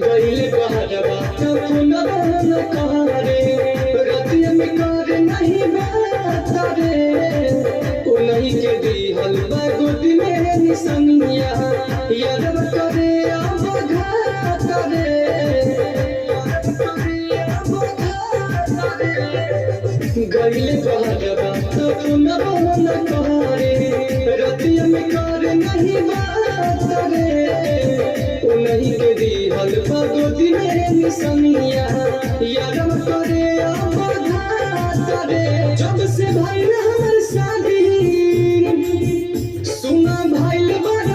गइले बहरवा पुनः न करे रतिया में कर नहीं बात रे उन्हीं के दिहल गोदी में निसनिया यादव करे अब घात रे गइले बहरवा पुनः न करे रतिया में कर नहीं बात रे उन्हीं के दिहल गोदी में निसनिया यादव करे अब घात रे जब से भइल हमर शादी सुना भइल बड़ा